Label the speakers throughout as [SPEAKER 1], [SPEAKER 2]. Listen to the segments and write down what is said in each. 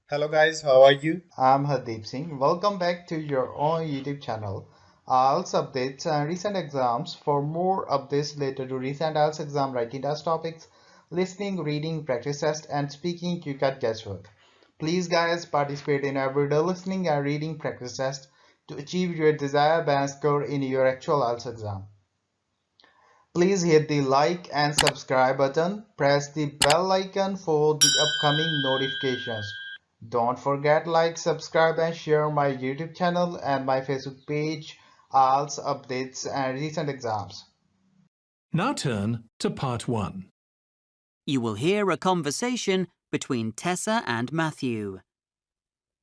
[SPEAKER 1] Hello guys, how are you?
[SPEAKER 2] I'm Hardeep Singh. Welcome back to your own YouTube channel. IELTS updates and recent exams. For more updates related to recent IELTS exam writing test topics, listening, reading, practice test, and speaking, you got guesswork. Please, guys, participate in everyday listening and reading practice test to achieve your desired band score in your actual IELTS exam. Please hit the like and subscribe button. Press the bell icon for the upcoming notifications. Don't forget like, subscribe and share my YouTube channel and my Facebook page, IELTS updates and recent exams.
[SPEAKER 3] Now turn to part 1.
[SPEAKER 4] You will hear a conversation between Tessa and Matthew.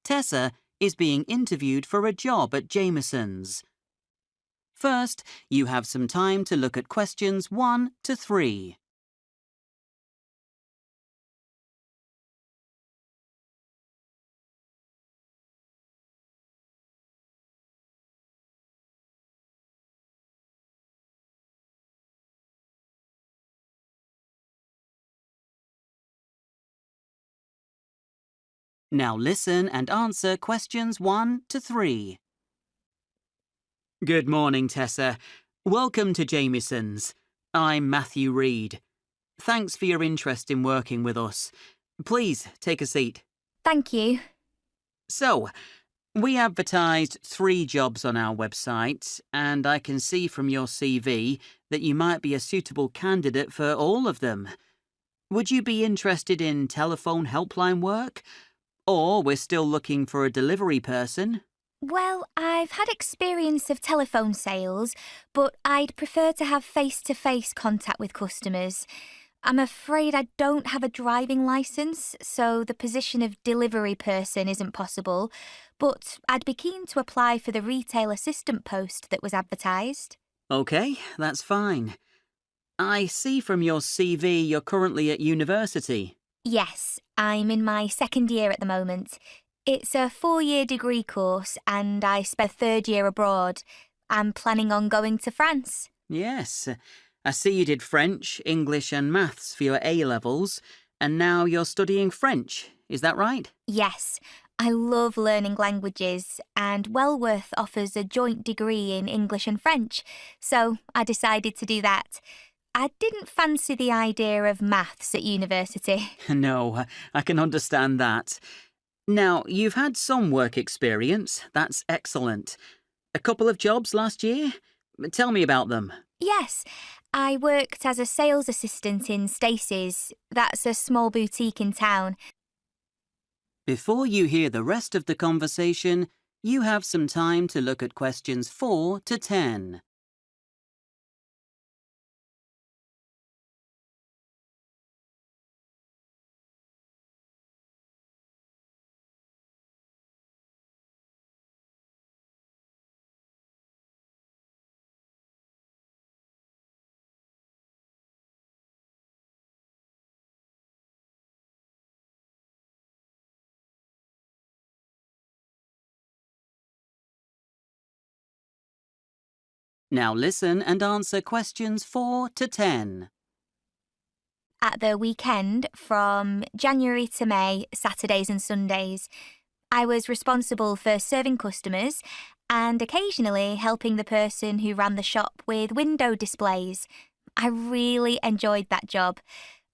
[SPEAKER 4] Tessa is being interviewed for a job at Jameson's. First, you have some time to look at questions 1 to 3. Now listen and answer questions 1 to 3. Good morning, Tessa. Welcome to Jameson's. I'm Matthew Reed. Thanks for your interest in working with us. Please take a seat.
[SPEAKER 5] Thank you.
[SPEAKER 4] So, we advertised 3 jobs on our website, and I can see from your CV that you might be a suitable candidate for all of them. Would you be interested in telephone helpline work? Or we're still looking for a delivery person?
[SPEAKER 5] Well, I've had experience of telephone sales, but I'd prefer to have face-to-face contact with customers. I'm afraid I don't have a driving licence, so the position of delivery person isn't possible, but I'd be keen to apply for the retail assistant post that was advertised.
[SPEAKER 4] OK, that's fine. I see from your CV you're currently at university.
[SPEAKER 5] Yes, I'm in my second year at the moment. It's a 4-year degree course and I spent a third year abroad. I'm planning on going to France.
[SPEAKER 4] Yes, I see you did French, English and maths for your A-levels, and now you're studying French, is that right?
[SPEAKER 5] Yes, I love learning languages and Wellworth offers a joint degree in English and French, so I decided to do that. I didn't fancy the idea of maths at university.
[SPEAKER 4] No, I can understand that. Now, you've had some work experience. That's excellent. A couple of jobs last year? Tell me about them.
[SPEAKER 5] Yes, I worked as a sales assistant in Stacey's. That's a small boutique in town.
[SPEAKER 4] Before you hear the rest of the conversation, you have some time to look at questions 4 to 10. Now listen and answer questions 4 to 10.
[SPEAKER 5] At the weekend, from January to May, Saturdays and Sundays, I was responsible for serving customers and occasionally helping the person who ran the shop with window displays. I really enjoyed that job.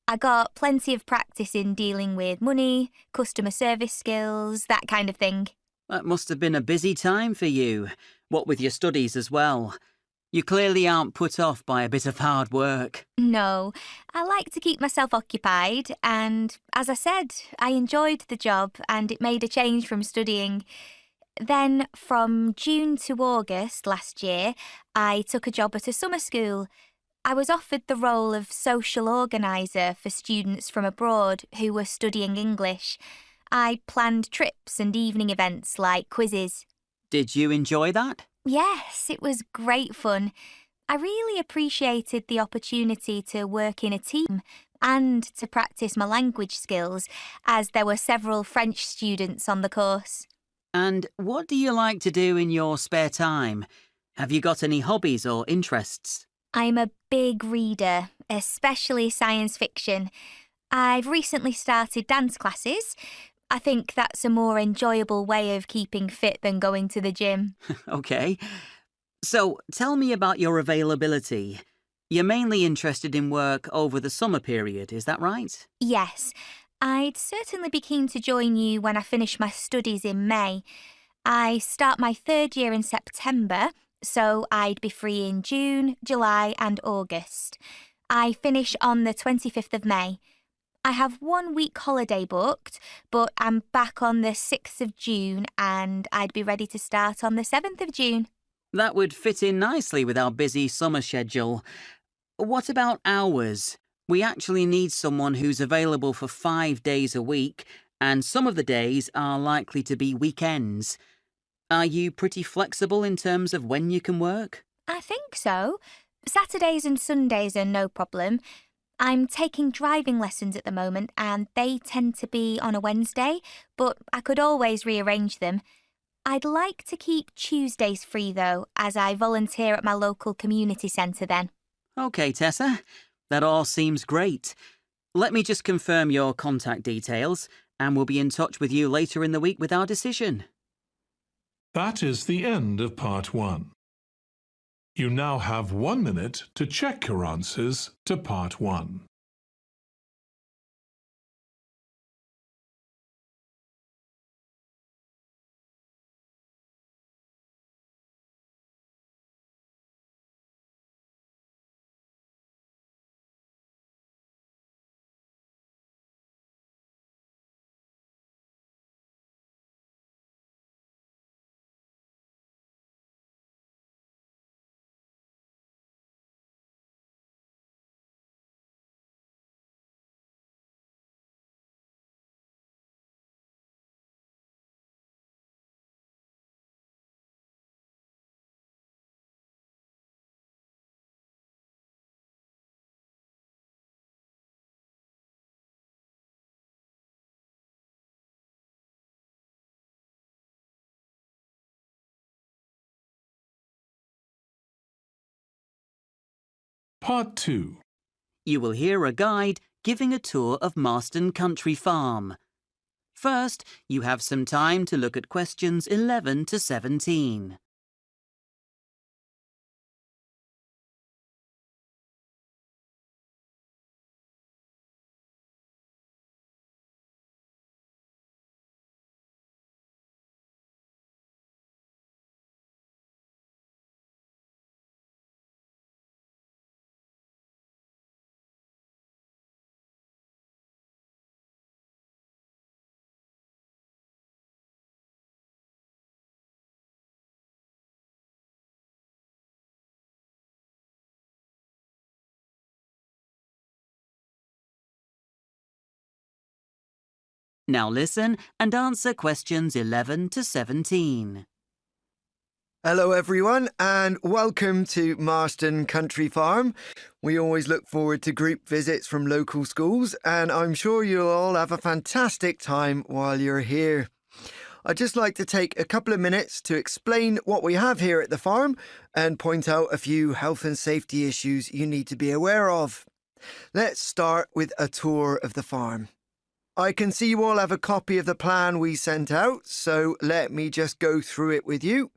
[SPEAKER 5] I got plenty of practice in dealing with money, customer service skills, that kind of thing.
[SPEAKER 4] That must have been a busy time for you, what with your studies as well. You clearly aren't put off by a bit of hard work.
[SPEAKER 5] No, I like to keep myself occupied and, as I said, I enjoyed the job and it made a change from studying. Then, from June to August last year, I took a job at a summer school. I was offered the role of social organiser for students from abroad who were studying English. I planned trips and evening events like quizzes.
[SPEAKER 4] Did you enjoy that?
[SPEAKER 5] Yes, it was great fun. I really appreciated the opportunity to work in a team and to practice my language skills, as there were several French students on the course.
[SPEAKER 4] And what do you like to do in your spare time? Have you got any hobbies or interests?
[SPEAKER 5] I'm a big reader, especially science fiction. I've recently started dance classes. I think that's a more enjoyable way of keeping fit than going to the gym.
[SPEAKER 4] OK. So, tell me about your availability. You're mainly interested in work over the summer period, is that right?
[SPEAKER 5] Yes, I'd certainly be keen to join you when I finish my studies in May. I start my third year in September, so I'd be free in June, July, and August. I finish on the 25th of May. I have 1 week holiday booked, but I'm back on the 6th of June and I'd be ready to start on the 7th of June.
[SPEAKER 4] That would fit in nicely with our busy summer schedule. What about hours? We actually need someone who's available for 5 days a week, and some of the days are likely to be weekends. Are you pretty flexible in terms of when you can work?
[SPEAKER 5] I think so. Saturdays and Sundays are no problem. I'm taking driving lessons at the moment and they tend to be on a Wednesday, but I could always rearrange them. I'd like to keep Tuesdays free though, as I volunteer at my local community centre then.
[SPEAKER 4] OK, Tessa. That all seems great. Let me just confirm your contact details, and we'll be in touch with you later in the week with our decision.
[SPEAKER 3] That is the end of part 1. You now have 1 minute to check your answers to part 1. Part 2.
[SPEAKER 4] You will hear a guide giving a tour of Marston Country Farm. First, you have some time to look at questions 11 to 17. Now listen and answer questions 11 to 17.
[SPEAKER 1] Hello everyone and welcome to Marston Country Farm. We always look forward to group visits from local schools and I'm sure you'll all have a fantastic time while you're here. I'd just like to take a couple of minutes to explain what we have here at the farm and point out a few health and safety issues you need to be aware of. Let's start with a tour of the farm. I can see you all have a copy of the plan we sent out, so let me just go through it with you.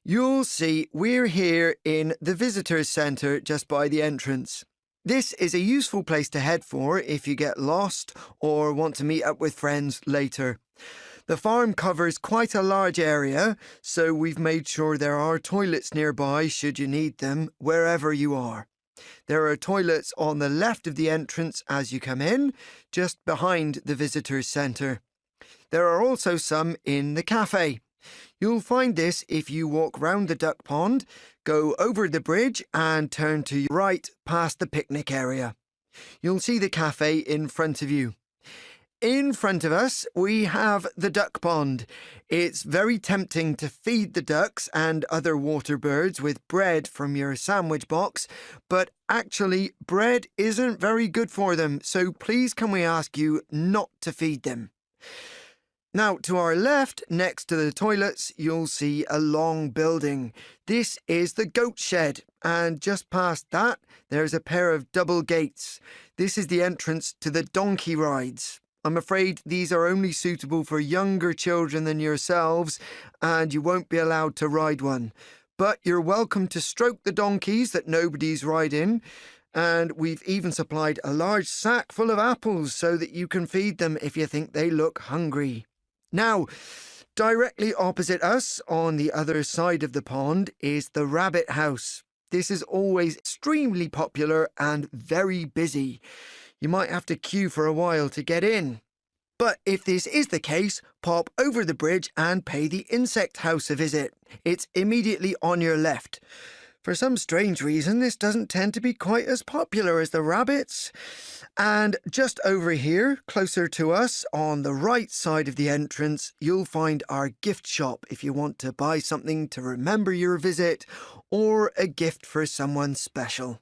[SPEAKER 1] You'll see we're here in the visitors centre just by the entrance. This is a useful place to head for if you get lost or want to meet up with friends later. The farm covers quite a large area, so we've made sure there are toilets nearby should you need them wherever you are. There are toilets on the left of the entrance as you come in, just behind the visitors centre. There are also some in the cafe. You'll find this if you walk round the duck pond, go over the bridge and turn to your right past the picnic area. You'll see the cafe in front of you. In front of us, we have the duck pond. It's very tempting to feed the ducks and other water birds with bread from your sandwich box, but actually bread isn't very good for them, so please can we ask you not to feed them. Now, to our left, next to the toilets, you'll see a long building. This is the goat shed, and just past that, there's a pair of double gates. This is the entrance to the donkey rides. I'm afraid these are only suitable for younger children than yourselves, and you won't be allowed to ride one. But you're welcome to stroke the donkeys that nobody's riding, and we've even supplied a large sack full of apples so that you can feed them if you think they look hungry. Now, directly opposite us, on the other side of the pond, is the rabbit house. This is always extremely popular and very busy. You might have to queue for a while to get in. But if this is the case, pop over the bridge and pay the insect house a visit. It's immediately on your left. For some strange reason, this doesn't tend to be quite as popular as the rabbits. And just over here, closer to us, on the right side of the entrance, you'll find our gift shop if you want to buy something to remember your visit or a gift for someone special.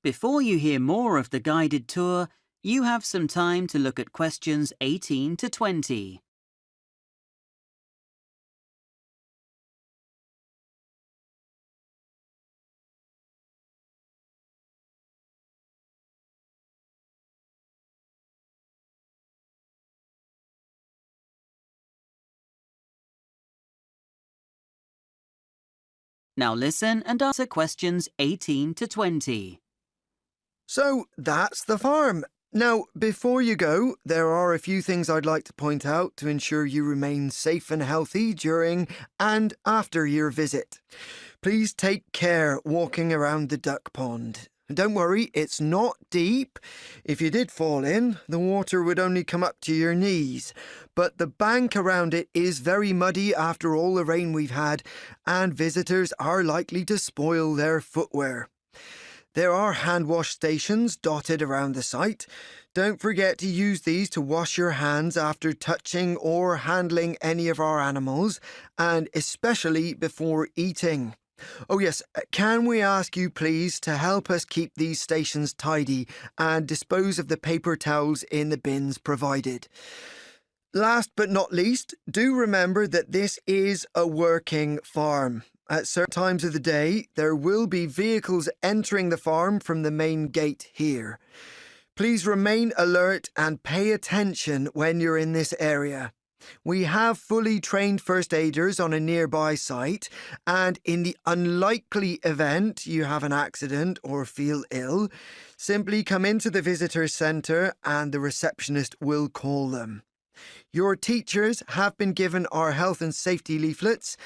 [SPEAKER 4] Before you hear more of the guided tour, you have some time to look at questions 18 to 20. Now listen and answer questions 18 to 20.
[SPEAKER 1] So that's the farm. Now, before you go, there are a few things I'd like to point out to ensure you remain safe and healthy during and after your visit. Please take care walking around the duck pond. Don't worry, it's not deep. If you did fall in, the water would only come up to your knees. But the bank around it is very muddy after all the rain we've had, and visitors are likely to spoil their footwear. There are hand wash stations dotted around the site. Don't forget to use these to wash your hands after touching or handling any of our animals, and especially before eating. Oh yes, can we ask you please to help us keep these stations tidy and dispose of the paper towels in the bins provided? Last but not least, do remember that this is a working farm. At certain times of the day, there will be vehicles entering the farm from the main gate here. Please remain alert and pay attention when you're in this area. We have fully trained first aiders on a nearby site, and in the unlikely event you have an accident or feel ill, simply come into the visitor centre and the receptionist will call them. Your teachers have been given our health and safety leaflets,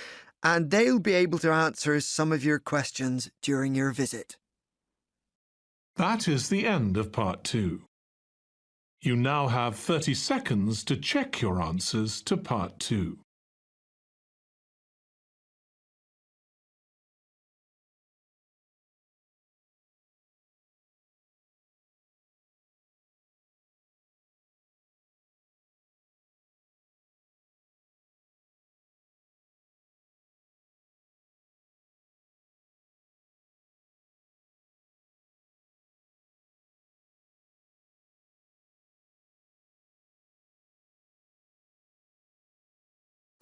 [SPEAKER 1] and they'll be able to answer some of your questions during your visit.
[SPEAKER 3] That is the end of part 2. You now have 30 seconds to check your answers to part 2.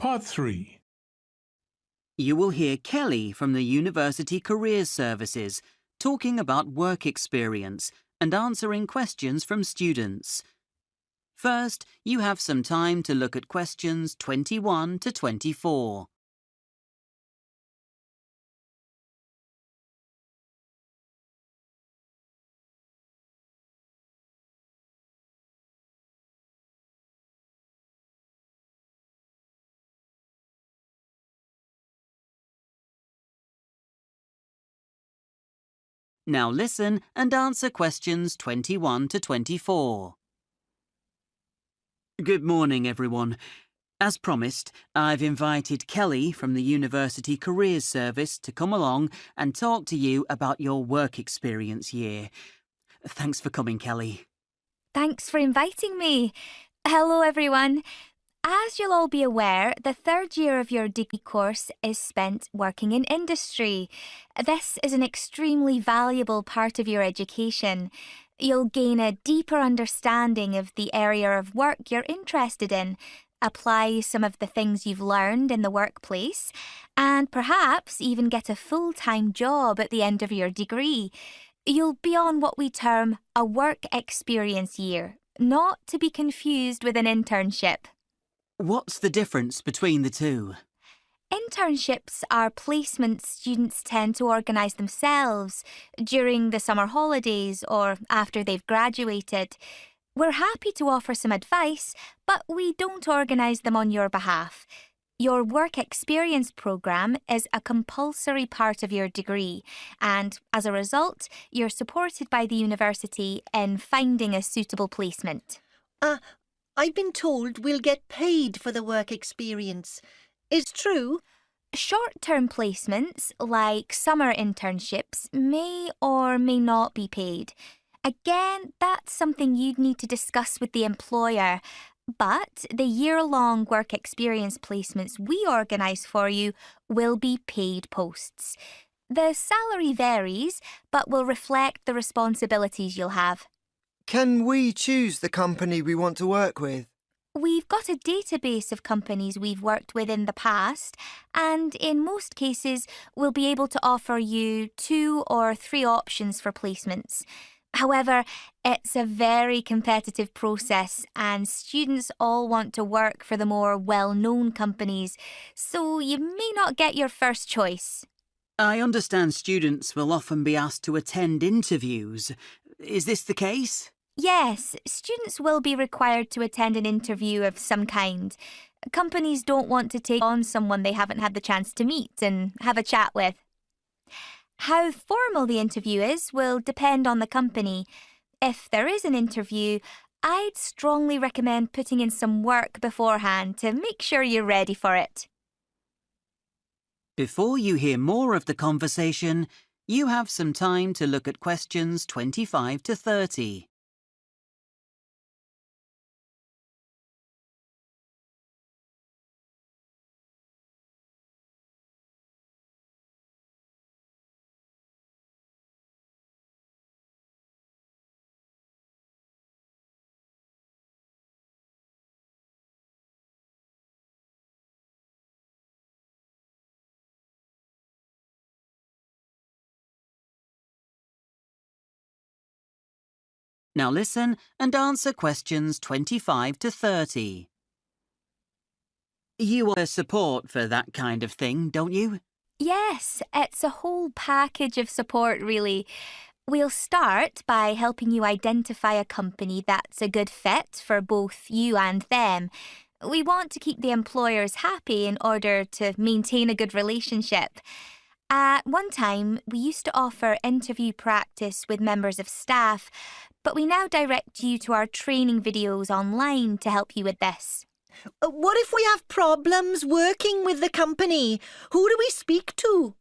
[SPEAKER 3] Part 3.
[SPEAKER 4] You will hear Kelly from the University Careers Services talking about work experience and answering questions from students. First, you have some time to look at questions 21 to 24. Now listen and answer questions 21 to 24. Good morning, everyone. As promised, I've invited Kelly from the University Careers Service to come along and talk to you about your work experience year. Thanks for coming, Kelly.
[SPEAKER 5] Thanks for inviting me. Hello, everyone. As you'll all be aware, the third year of your degree course is spent working in industry. This is an extremely valuable part of your education. You'll gain a deeper understanding of the area of work you're interested in, apply some of the things you've learned in the workplace, and perhaps even get a full-time job at the end of your degree. You'll be on what we term a work experience year. not to be confused with an internship.
[SPEAKER 4] What's the difference between the two?
[SPEAKER 5] Internships are placements students tend to organise themselves during the summer holidays or after they've graduated. We're happy to offer some advice, but we don't organise them on your behalf. Your work experience programme is a compulsory part of your degree, and as a result, you're supported by the university in finding a suitable placement.
[SPEAKER 6] I've been told we'll get paid for the work experience. Is true?
[SPEAKER 5] Short-term placements, like summer internships, may or may not be paid. Again, that's something you'd need to discuss with the employer. But the year-long work experience placements we organise for you will be paid posts. The salary varies, but will reflect the responsibilities you'll have.
[SPEAKER 1] Can we choose the company we want to work with?
[SPEAKER 5] We've got a database of companies we've worked with in the past, and in most cases, we'll be able to offer you 2 or 3 options for placements. However, it's a very competitive process, and students all want to work for the more well-known companies, so you may not get your first choice.
[SPEAKER 4] I understand students will often be asked to attend interviews. Is this the case?
[SPEAKER 5] Yes, students will be required to attend an interview of some kind. Companies don't want to take on someone they haven't had the chance to meet and have a chat with. How formal the interview is will depend on the company. If there is an interview, I'd strongly recommend putting in some work beforehand to make sure you're ready for it.
[SPEAKER 4] Before you hear more of the conversation, you have some time to look at questions 25 to 30. Now listen and answer questions 25 to 30. You want support for that kind of thing, don't you?
[SPEAKER 5] Yes, it's a whole package of support, really. We'll start by helping you identify a company that's a good fit for both you and them. We want to keep the employers happy in order to maintain a good relationship. At one time, we used to offer interview practice with members of staff, but we now direct you to our training videos online to help you with this.
[SPEAKER 6] What if we have problems working with the company? Who do we speak to?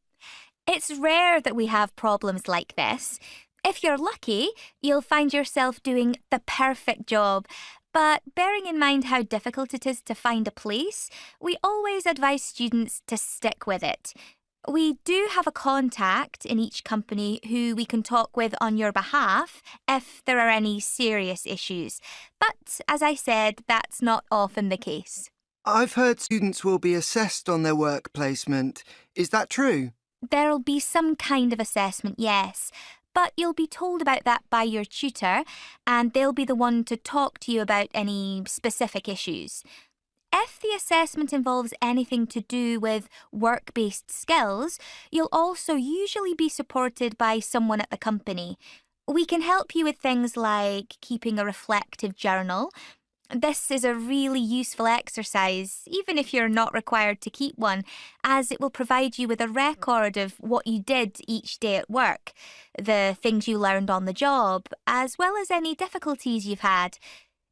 [SPEAKER 5] It's rare that we have problems like this. If you're lucky, you'll find yourself doing the perfect job. But bearing in mind how difficult it is to find a place, we always advise students to stick with it. We do have a contact in each company who we can talk with on your behalf if there are any serious issues. But, as I said, that's not often the case.
[SPEAKER 1] I've heard students will be assessed on their work placement. Is that true?
[SPEAKER 5] There'll be some kind of assessment, yes. But you'll be told about that by your tutor, and they'll be the one to talk to you about any specific issues. If the assessment involves anything to do with work-based skills, you'll also usually be supported by someone at the company. We can help you with things like keeping a reflective journal. This is a really useful exercise, even if you're not required to keep one, as it will provide you with a record of what you did each day at work, the things you learned on the job, as well as any difficulties you've had.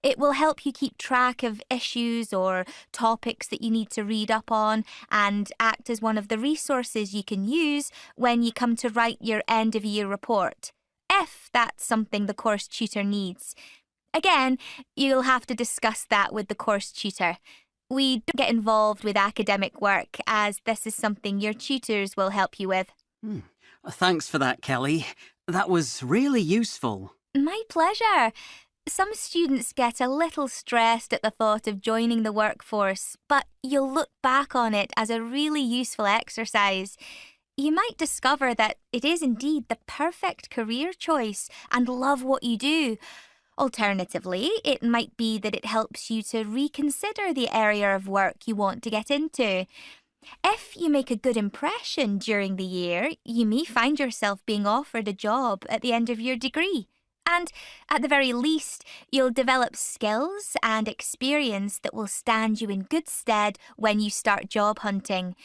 [SPEAKER 5] It will help you keep track of issues or topics that you need to read up on and act as one of the resources you can use when you come to write your end-of-year report, if that's something the course tutor needs. Again, you'll have to discuss that with the course tutor. We don't get involved with academic work, as this is something your tutors will help you with.
[SPEAKER 4] Thanks for that, Kelly. That was really useful.
[SPEAKER 5] My pleasure. Some students get a little stressed at the thought of joining the workforce, but you'll look back on it as a really useful exercise. You might discover that it is indeed the perfect career choice and love what you do. Alternatively, it might be that it helps you to reconsider the area of work you want to get into. If you make a good impression during the year, you may find yourself being offered a job at the end of your degree. And at the very least, you'll develop skills and experience that will stand you in good stead when you start job hunting.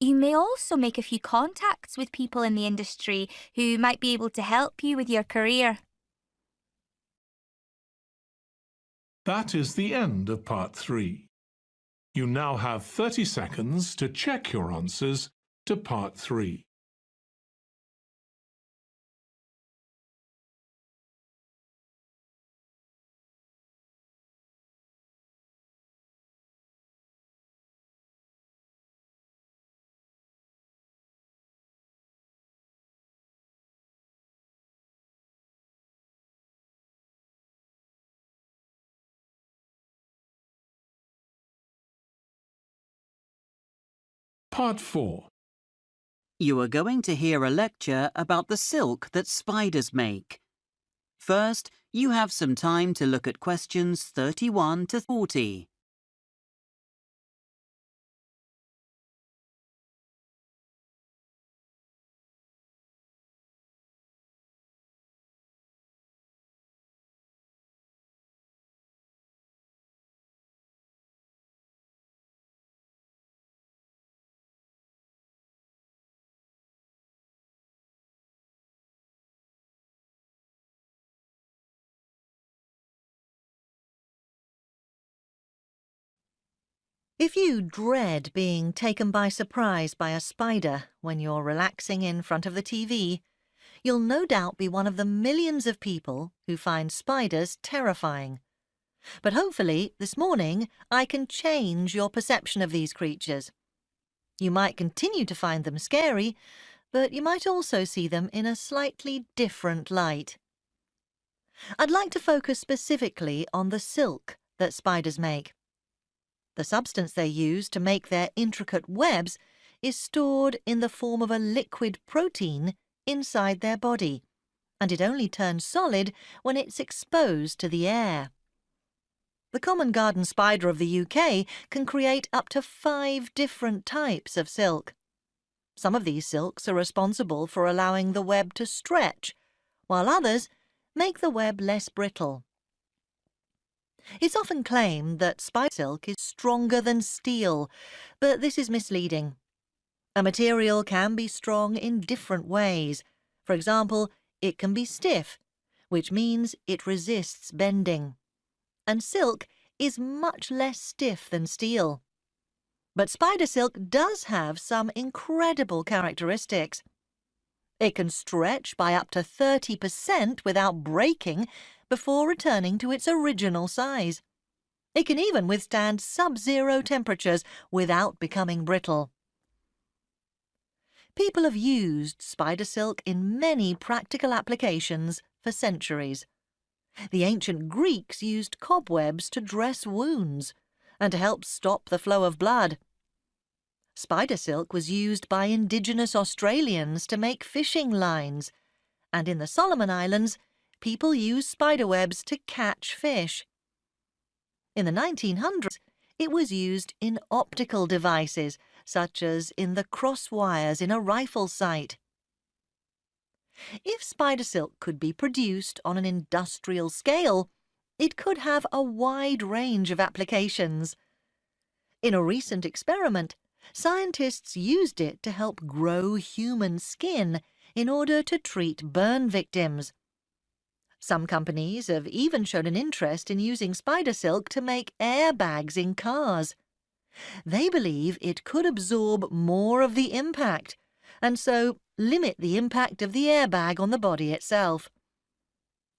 [SPEAKER 5] You may also make a few contacts with people in the industry who might be able to help you with your career.
[SPEAKER 3] That is the end of part 3. You now have 30 seconds to check your answers to part 3. Part 4.
[SPEAKER 4] You are going to hear a lecture about the silk that spiders make. First, you have some time to look at questions 31 to 40.
[SPEAKER 6] If you dread being taken by surprise by a spider when you're relaxing in front of the TV, you'll no doubt be one of the millions of people who find spiders terrifying. But hopefully, this morning, I can change your perception of these creatures. You might continue to find them scary, but you might also see them in a slightly different light. I'd like to focus specifically on the silk that spiders make. The substance they use to make their intricate webs is stored in the form of a liquid protein inside their body, and it only turns solid when it's exposed to the air. The common garden spider of the UK can create up to 5 different types of silk. Some of these silks are responsible for allowing the web to stretch, while others make the web less brittle. It's often claimed that spider silk is stronger than steel, but this is misleading. A material can be strong in different ways. For example, it can be stiff, which means it resists bending. And silk is much less stiff than steel. But spider silk does have some incredible characteristics. It can stretch by up to 30% without breaking before returning to its original size. It can even withstand sub-zero temperatures without becoming brittle. People have used spider silk in many practical applications for centuries. The ancient Greeks used cobwebs to dress wounds and to help stop the flow of blood. Spider silk was used by indigenous Australians to make fishing lines, and in the Solomon Islands, people used spider webs to catch fish. In the 1900s, it was used in optical devices, such as in the cross wires in a rifle sight. If spider silk could be produced on an industrial scale, it could have a wide range of applications. In a recent experiment, scientists used it to help grow human skin in order to treat burn victims. Some companies have even shown an interest in using spider silk to make airbags in cars. They believe it could absorb more of the impact, and so limit the impact of the airbag on the body itself.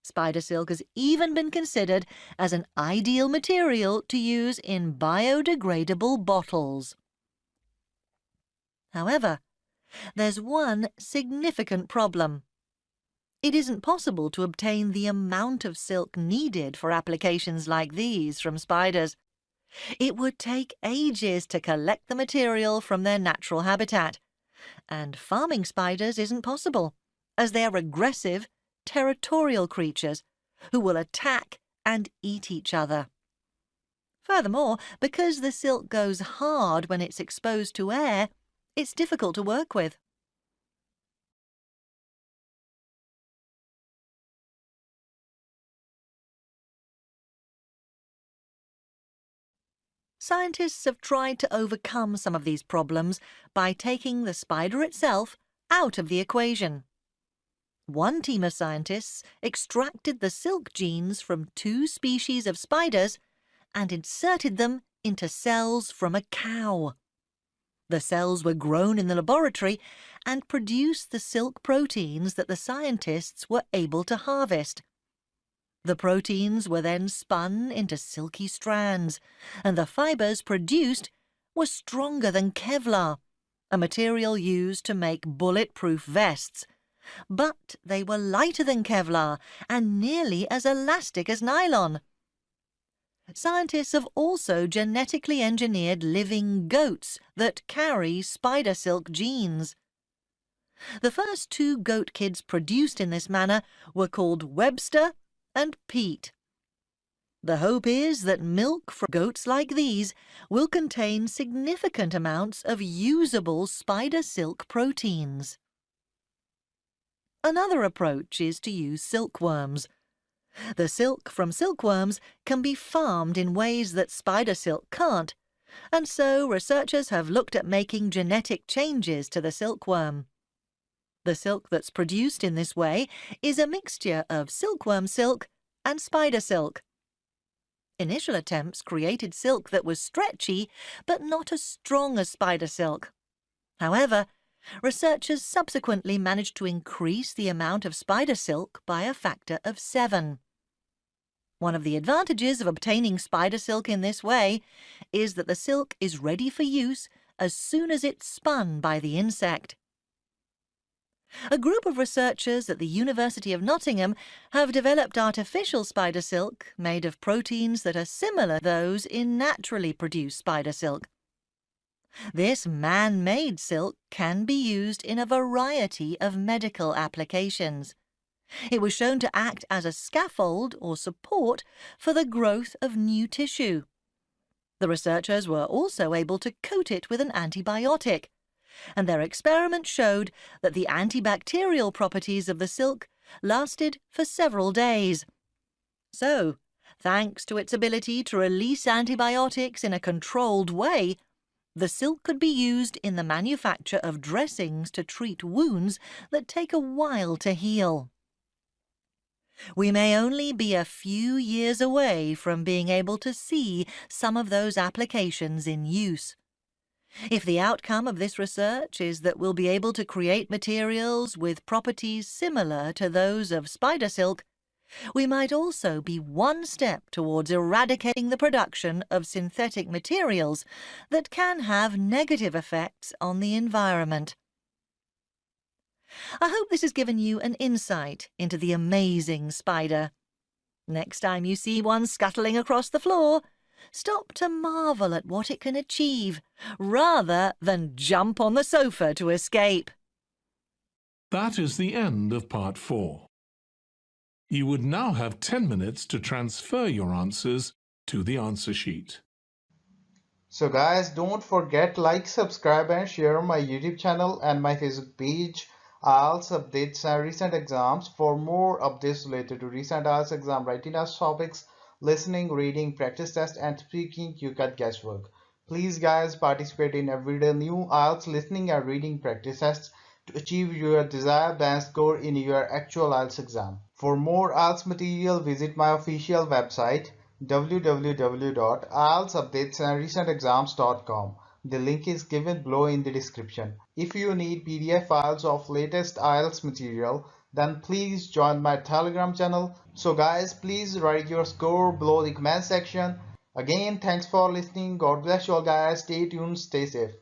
[SPEAKER 6] Spider silk has even been considered as an ideal material to use in biodegradable bottles. However, there's one significant problem. It isn't possible to obtain the amount of silk needed for applications like these from spiders. It would take ages to collect the material from their natural habitat, and farming spiders isn't possible, as they are aggressive, territorial creatures who will attack and eat each other. Furthermore, because the silk goes hard when it's exposed to air, it's difficult to work with. Scientists have tried to overcome some of these problems by taking the spider itself out of the equation. One team of scientists extracted the silk genes from 2 species of spiders and inserted them into cells from a cow. The cells were grown in the laboratory and produced the silk proteins that the scientists were able to harvest. The proteins were then spun into silky strands, and the fibers produced were stronger than Kevlar, a material used to make bulletproof vests. But they were lighter than Kevlar and nearly as elastic as nylon. Scientists have also genetically engineered living goats that carry spider silk genes. The first 2 goat kids produced in this manner were called Webster and Pete. The hope is that milk from goats like these will contain significant amounts of usable spider silk proteins. Another approach is to use silkworms. The silk from silkworms can be farmed in ways that spider silk can't, and so researchers have looked at making genetic changes to the silkworm. The silk that's produced in this way is a mixture of silkworm silk and spider silk. Initial attempts created silk that was stretchy but not as strong as spider silk. However, researchers subsequently managed to increase the amount of spider silk by a factor of 7. One of the advantages of obtaining spider silk in this way is that the silk is ready for use as soon as it's spun by the insect. A group of researchers at the University of Nottingham have developed artificial spider silk made of proteins that are similar to those in naturally produced spider silk. This man-made silk can be used in a variety of medical applications. It was shown to act as a scaffold or support for the growth of new tissue. The researchers were also able to coat it with an antibiotic, and their experiment showed that the antibacterial properties of the silk lasted for several days. So, thanks to its ability to release antibiotics in a controlled way, the silk could be used in the manufacture of dressings to treat wounds that take a while to heal. We may only be a few years away from being able to see some of those applications in use. If the outcome of this research is that we'll be able to create materials with properties similar to those of spider silk, we might also be one step towards eradicating the production of synthetic materials that can have negative effects on the environment. I hope this has given you an insight into the amazing spider. Next time you see one scuttling across the floor, stop to marvel at what it can achieve, rather than jump on the sofa to escape.
[SPEAKER 3] That is the end of part 4. You would now have 10 minutes to transfer your answers to the answer sheet.
[SPEAKER 2] So guys, don't forget like, subscribe and share my YouTube channel and my Facebook page. IELTS updates and recent exams. For more updates related to recent IELTS exam writing test topics, listening, reading, practice test and speaking, you got guesswork. Please guys, participate in everyday new IELTS listening and reading practice tests to achieve your desired band score in your actual IELTS exam. For more IELTS material, visit my official website www.ieltsupdatesandrecentexams.com. The link is given below in the description. If you need PDF files of latest IELTS material, then please join my Telegram channel. So guys, please write your score below the comment section. Again, thanks for listening. God bless you all guys. Stay tuned, stay safe.